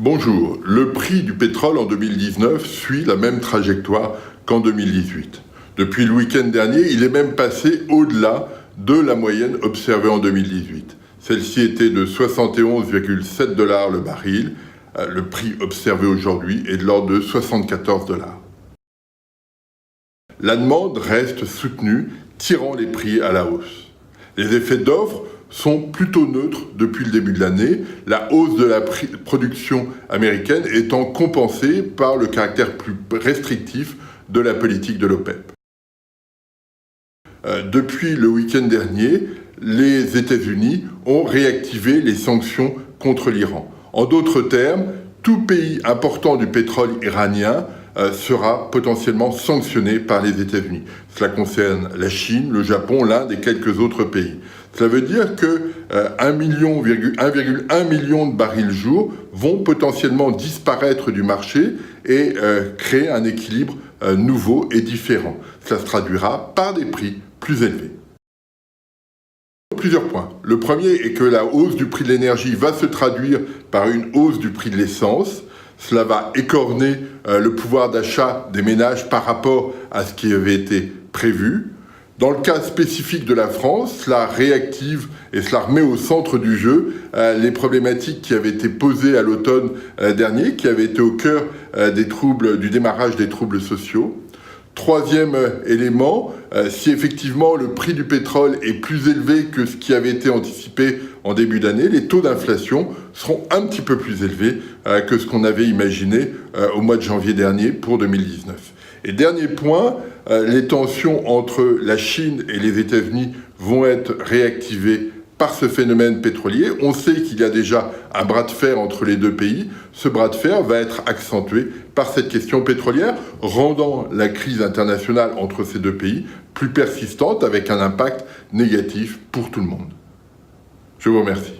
Bonjour, le prix du pétrole en 2019 suit la même trajectoire qu'en 2018. Depuis le week-end dernier, il est même passé au-delà de la moyenne observée en 2018. Celle-ci était de 71,7 $ le baril. Le prix observé aujourd'hui est de l'ordre de 74 $. La demande reste soutenue, tirant les prix à la hausse. Les effets d'offre sont plutôt neutres depuis le début de l'année, la hausse de la production américaine étant compensée par le caractère plus restrictif de la politique de l'OPEP. Depuis le week-end dernier, les États-Unis ont réactivé les sanctions contre l'Iran. En d'autres termes, tout pays important du pétrole iranien sera potentiellement sanctionné par les États-Unis. Cela concerne la Chine, le Japon, l'Inde et quelques autres pays. Cela veut dire que 1,1 million de barils jour vont potentiellement disparaître du marché et créer un équilibre nouveau et différent. Cela se traduira par des prix plus élevés. Plusieurs points. Le premier est que la hausse du prix de l'énergie va se traduire par une hausse du prix de l'essence. Cela va écorner le pouvoir d'achat des ménages par rapport à ce qui avait été prévu. Dans le cas spécifique de la France, cela réactive et cela remet au centre du jeu les problématiques qui avaient été posées à l'automne dernier, qui avaient été au cœur du démarrage des troubles sociaux. Troisième élément, si effectivement le prix du pétrole est plus élevé que ce qui avait été anticipé en début d'année, les taux d'inflation seront un petit peu plus élevés que ce qu'on avait imaginé au mois de janvier dernier pour 2019. Et dernier point, les tensions entre la Chine et les États-Unis vont être réactivées par ce phénomène pétrolier. On sait qu'il y a déjà un bras de fer entre les deux pays. Ce bras de fer va être accentué par cette question pétrolière, rendant la crise internationale entre ces deux pays plus persistante avec un impact négatif pour tout le monde. Je vous remercie.